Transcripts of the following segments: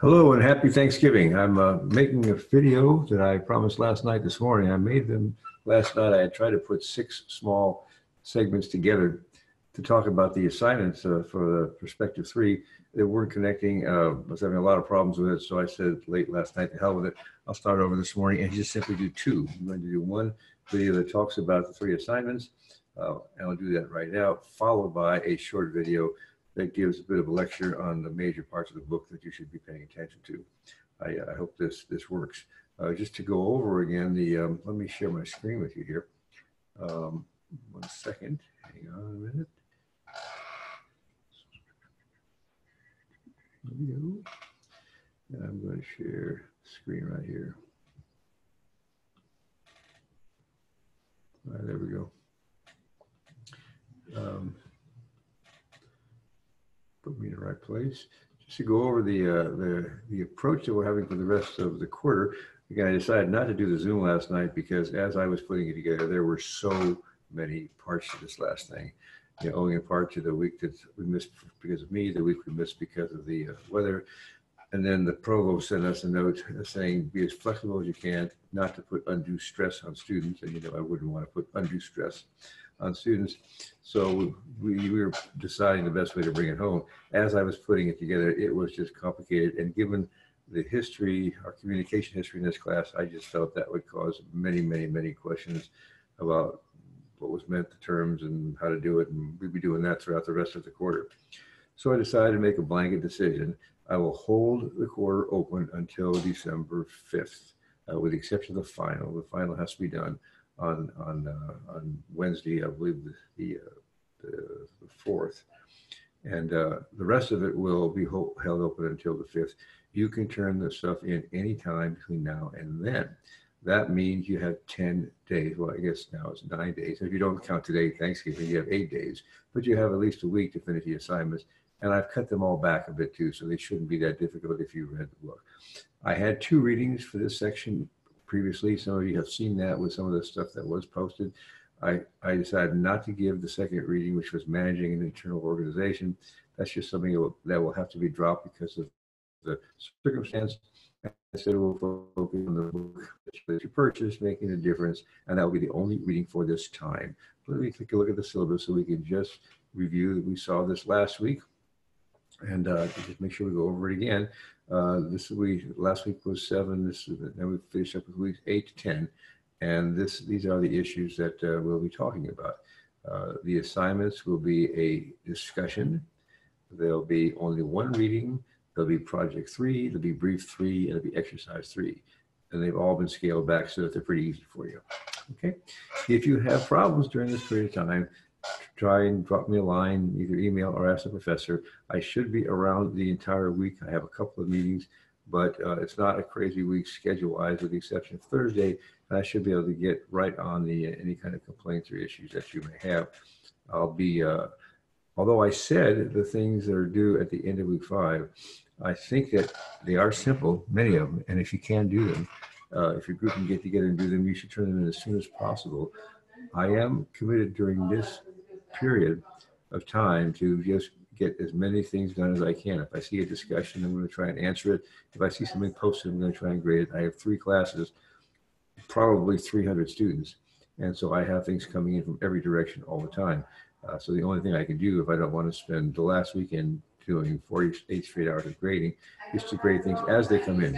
Hello and happy Thanksgiving. I'm making a video that I promised last night this morning. I made them last night. I had tried to put 6 small segments together to talk about the assignments for the Perspective 3. They weren't connecting. I was having a lot of problems with it, so I said late last night, to hell with it. I'll start over this morning and just simply do 2. I'm going to do one video that talks about the 3 assignments, and I'll do that right now, followed by a short video that gives a bit of a lecture on the major parts of the book that you should be paying attention to. I hope this works. Just to go over again, let me share my screen with you here. 1 second, hang on a minute. There we go. And I'm going to share the screen right here. All right, there we go. Put me in the right place. Just to go over the approach that we're having for the rest of the quarter. Again, I decided not to do the Zoom last night because as I was putting it together, there were so many parts to this last thing. You know, owing in part to the week that we missed because of me, the week we missed because of the weather. And then the provost sent us a note saying, be as flexible as you can, not to put undue stress on students. And you know, I wouldn't want to put undue stress on students. So we were deciding the best way to bring it home. As I was putting it together, it was just complicated. And given the history, our communication history in this class, I just felt that would cause many, many, many questions about what was meant, the terms, and how to do it. And we'd be doing that throughout the rest of the quarter. So I decided to make a blanket decision. I will hold the quarter open until December 5th, with the exception of the final. The final has to be done on Wednesday, I believe the 4th, and the rest of it will be held open until the 5th. You can turn the stuff in any time between now and then. That means you have 10 days. Well, I guess now it's 9 days. If you don't count today, Thanksgiving, you have 8 days, but you have at least a week to finish the assignments. And I've cut them all back a bit too, so they shouldn't be that difficult if you read the book. I had 2 readings for this section previously. Some of you have seen that with some of the stuff that was posted. I decided not to give the second reading, which was managing an internal organization. That's just something that will have to be dropped because of the circumstance. Instead, we'll focus on the book that you purchased, making a difference, and that will be the only reading for this time. Let me take a look at the syllabus so we can just review. We saw this last week, and just make sure we go over it again. Last week was 7. Then we finished up with weeks 8 to 10, and these are the issues that we'll be talking about. The assignments will be a discussion. There'll be only 1 reading. There'll be project 3. There'll be brief 3, and there'll be exercise 3, and they've all been scaled back so that they're pretty easy for you. Okay. If you have problems during this period of time, try and drop me a line, either email or ask the professor. I should be around the entire week. I have a couple of meetings, but it's not a crazy week schedule-wise, with the exception of Thursday. And I should be able to get right on any kind of complaints or issues that you may have. I'll be, although I said the things that are due at the end of week 5, I think that they are simple, many of them. And if you can do them, if your group can get together and do them, you should turn them in as soon as possible. I am committed during this period of time to just get as many things done as I can. If I see a discussion, I'm going to try and answer it. If I see something posted, I'm going to try and grade it. I have 3 classes, probably 300 students. And so I have things coming in from every direction all the time. So the only thing I can do if I don't want to spend the last weekend doing 48 straight hours of grading is to grade things as they come in.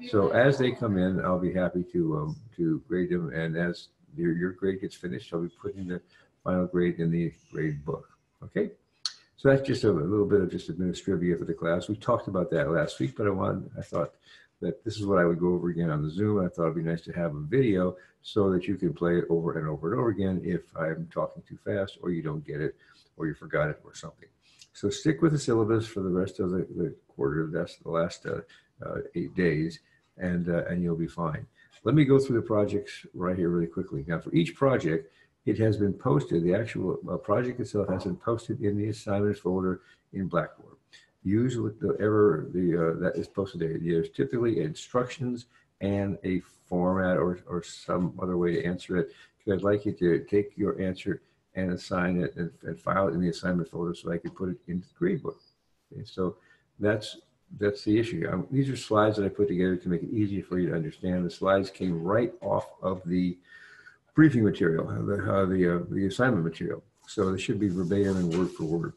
So as they come in, I'll be happy to grade them. And as your grade gets finished, I'll be putting the final grade in the grade book. Okay, so that's just a little bit of just administrivia for the class. We talked about that last week, but I thought that this is what I would go over again on the Zoom. I thought it'd be nice to have a video so that you can play it over and over and over again if I'm talking too fast or you don't get it or you forgot it or something. So stick with the syllabus for the rest of the quarter. That's the last 8 days, and you'll be fine. Let me go through the projects right here really quickly. Now, for each project, it has been posted. The actual project itself has been posted in the assignments folder in Blackboard. Use whatever that is posted there. There's typically instructions and a format or some other way to answer it. Because I'd like you to take your answer and assign it and file it in the assignment folder so I can put it into the gradebook. Okay, so that's that's the issue. These are slides that I put together to make it easier for you to understand. The slides came right off of the briefing material, the assignment material. So they should be verbatim and word for word.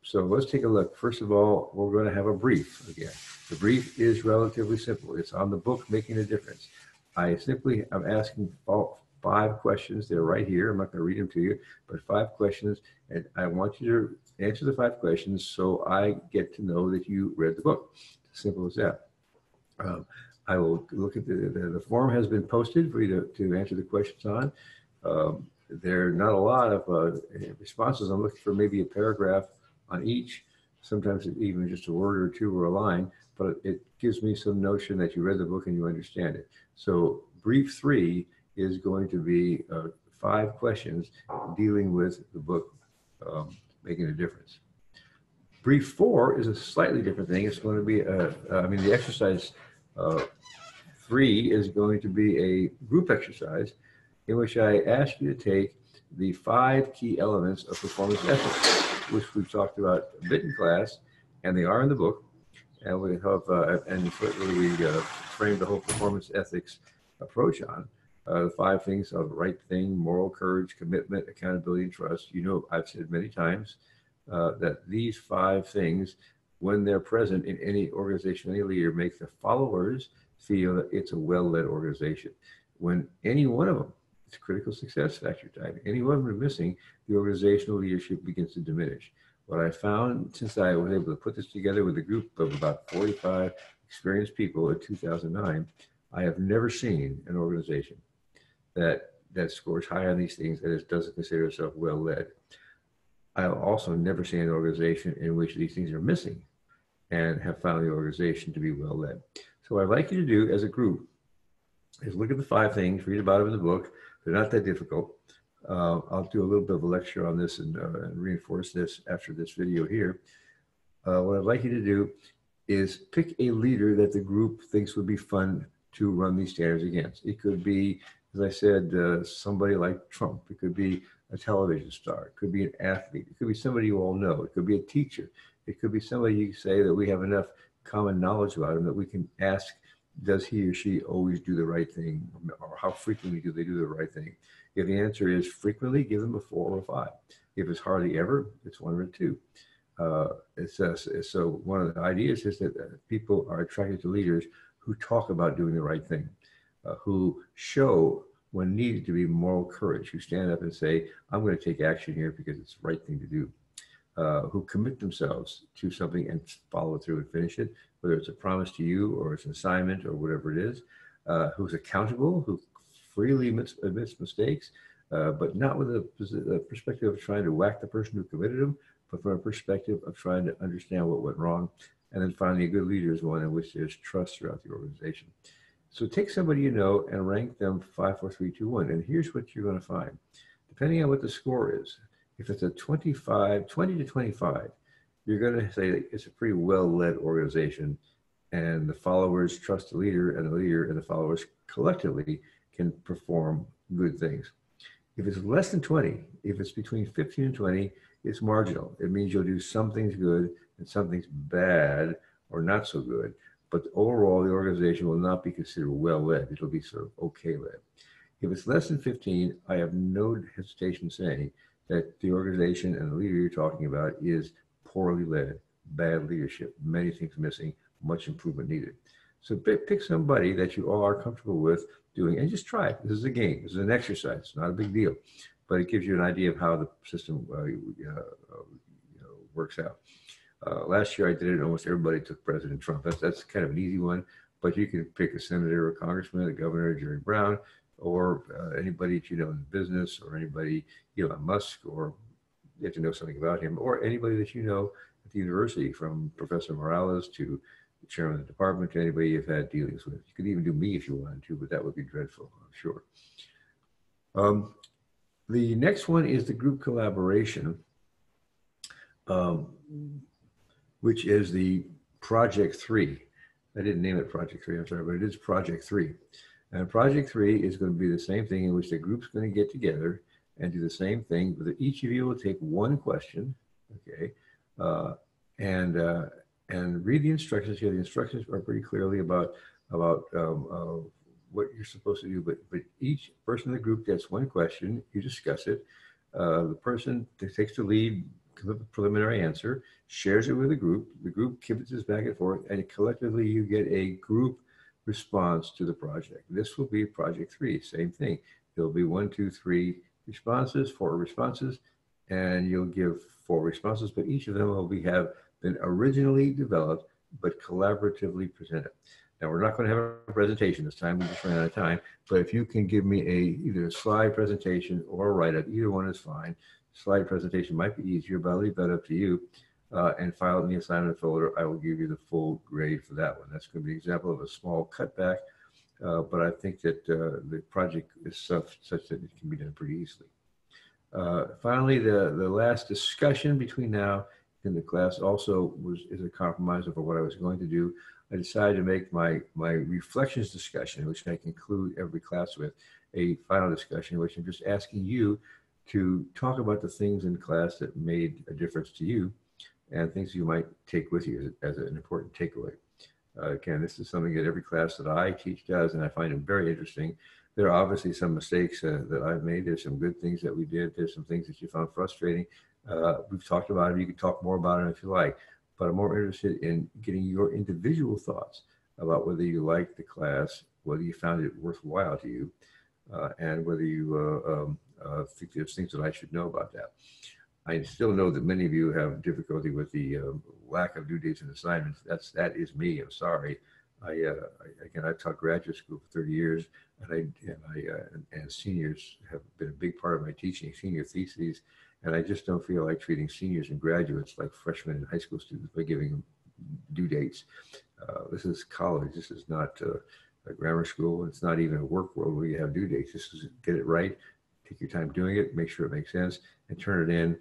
So let's take a look. First of all, we're going to have a brief again. The brief is relatively simple. It's on the book, Making a Difference. I'm asking 5 questions. They're right here. I'm not going to read them to you, but 5 questions. And I want you to answer the 5 questions so I get to know that you read the book. Simple as that. I will look at the form has been posted for you to answer the questions on. There are not a lot of responses. I'm looking for maybe a paragraph on each, sometimes even just a word or 2 or a line, but it gives me some notion that you read the book and you understand it. So brief 3 is going to be 5 questions dealing with the book, Making a Difference. Brief 4 is a slightly different thing. It's going to be, the exercise 3 is going to be a group exercise in which I ask you to take the 5 key elements of performance ethics, which we've talked about a bit in class, and they are in the book. And we have, we framed the whole performance ethics approach on the 5 things of right thing, moral courage, commitment, accountability, and trust. You know, I've said many times that these 5 things, when they're present in any organization, any leader, make the followers feel that it's a well-led organization. When any one of them, it's critical success factor type, any one of them are missing, the organizational leadership begins to diminish. What I found since I was able to put this together with a group of about 45 experienced people in 2009, I have never seen an organization that scores high on these things and doesn't consider itself well-led. I've also never seen an organization in which these things are missing and have found the organization to be well-led. So what I'd like you to do as a group is look at the 5 things, read about them in the book. They're not that difficult. I'll do a little bit of a lecture on this and reinforce this after this video here. What I'd like you to do is pick a leader that the group thinks would be fun to run these standards against. It could be, as I said, somebody like Trump. It could be a television star. It could be an athlete. It could be somebody you all know. It could be a teacher. It could be somebody you say that we have enough common knowledge about him that we can ask, does he or she always do the right thing? Or how frequently do they do the right thing? If the answer is frequently, give them a 4 or a 5. If it's hardly ever, it's 1 or 2. So one of the ideas is that people are attracted to leaders who talk about doing the right thing, who show when needed to be moral courage, who stand up and say, I'm going to take action here because it's the right thing to do, who commit themselves to something and follow through and finish it, whether it's a promise to you or it's an assignment or whatever it is, who's accountable, who freely admits mistakes, but not with a perspective of trying to whack the person who committed them, but from a perspective of trying to understand what went wrong. And then finally, a good leader is one in which there's trust throughout the organization. So take somebody you know and rank them 5, 4, 3, 2, 1. And here's what you're going to find. Depending on what the score is, if it's a 20 to 25, you're going to say that it's a pretty well-led organization and the followers trust the leader and the followers collectively can perform good things. If it's less than 20, if it's between 15 and 20, it's marginal. It means you'll do some things good and some things bad or not so good. But overall, the organization will not be considered well-led. It'll be sort of okay-led. If it's less than 15, I have no hesitation saying that the organization and the leader you're talking about is poorly led, bad leadership, many things missing, much improvement needed. So pick somebody that you all are comfortable with doing and just try it. This is a game. This is an exercise. It's not a big deal, but it gives you an idea of how the system works out. Last year I did it. Almost everybody took President Trump. That's kind of an easy one, but you can pick a senator, a congressman, a governor, Jerry Brown, or anybody that you know in business, or anybody, Elon Musk, or you have to know something about him, or anybody that you know at the university, from Professor Morales to the chairman of the department to anybody you've had dealings with. You could even do me if you wanted to, but that would be dreadful, I'm sure. The next one is the group collaboration, which is the Project 3. I didn't name it Project 3, I'm sorry, but it is Project 3. And Project 3 is going to be the same thing in which the group's going to get together and do the same thing, but each of you will take one question, okay? And and read the instructions here. The instructions are pretty clearly about what you're supposed to do, but each person in the group gets one question. You discuss it. The person that takes the lead comes up with a preliminary answer, shares it with the group. The group kibitzes back and forth, and collectively you get a group response to the project. This will be project 3. Same thing. There'll be 1, 2, 3 responses, 4 responses, and you'll give 4 responses, but each of them will have been originally developed but collaboratively presented. Now, we're not going to have a presentation this time. We just ran out of time. But if you can give me either a slide presentation or a write-up, either one is fine. Slide presentation might be easier, but I'll leave that up to you. And file it in the assignment folder. I will give you the full grade for that one. That's going to be an example of a small cutback. But I think that the project is such that it can be done pretty easily. Finally, the last discussion between now and the class also is a compromise of what I was going to do. I decided to make my reflections discussion, which I conclude every class with, a final discussion, which I'm just asking you to talk about the things in class that made a difference to you and things you might take with you as an important takeaway. Again, this is something that every class that I teach does, and I find it very interesting. There are obviously some mistakes that I've made. There's some good things that we did. There's some things that you found frustrating. We've talked about it. You can talk more about it if you like, but I'm more interested in getting your individual thoughts about whether you liked the class, whether you found it worthwhile to you, and whether you think there's things that I should know about that. I still know that many of you have difficulty with the lack of due dates and assignments. That is me. I'm sorry. Again, I taught graduate school for 30 years, and seniors have been a big part of my teaching, senior theses, and I just don't feel like treating seniors and graduates like freshmen and high school students by giving them due dates. This is college. This is not a grammar school. It's not even a work world where you have due dates. This is get it right, take your time doing it, make sure it makes sense, and turn it in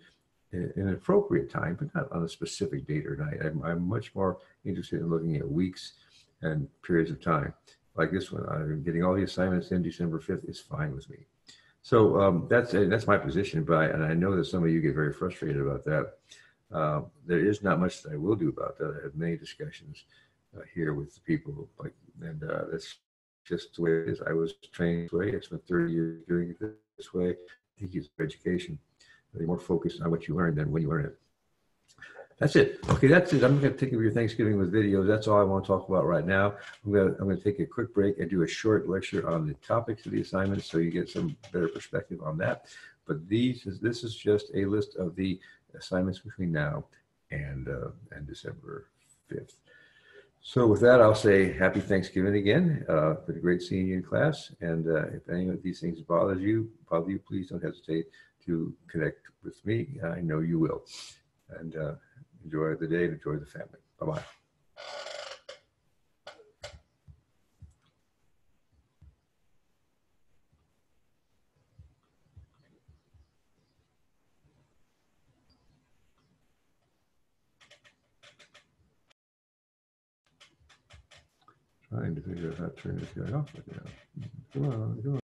an appropriate time, but not on a specific date or night. I'm much more interested in looking at weeks and periods of time. Like this one, I'm getting all the assignments in December 5th is fine with me. So that's my position, and I know that some of you get very frustrated about that. There is not much that I will do about that. I have many discussions here with the people, and that's just the way it is. I was trained this way. I spent 30 years doing it this way. I think it's education. You're more focused on what you learn than when you learn it. That's it. Okay, that's it. I'm going to take over your Thanksgiving with videos. That's all I want to talk about right now. I'm going to take a quick break and do a short lecture on the topics of the assignments so you get some better perspective on that. But this is just a list of the assignments between now and December 5th. So with that, I'll say happy Thanksgiving again for the great seeing you in class. And if any of these things bother you, please don't hesitate to connect with me. I know you will. And enjoy the day and enjoy the family. Bye-bye. Trying to figure out how to turn this guy off right now. Come on, come on.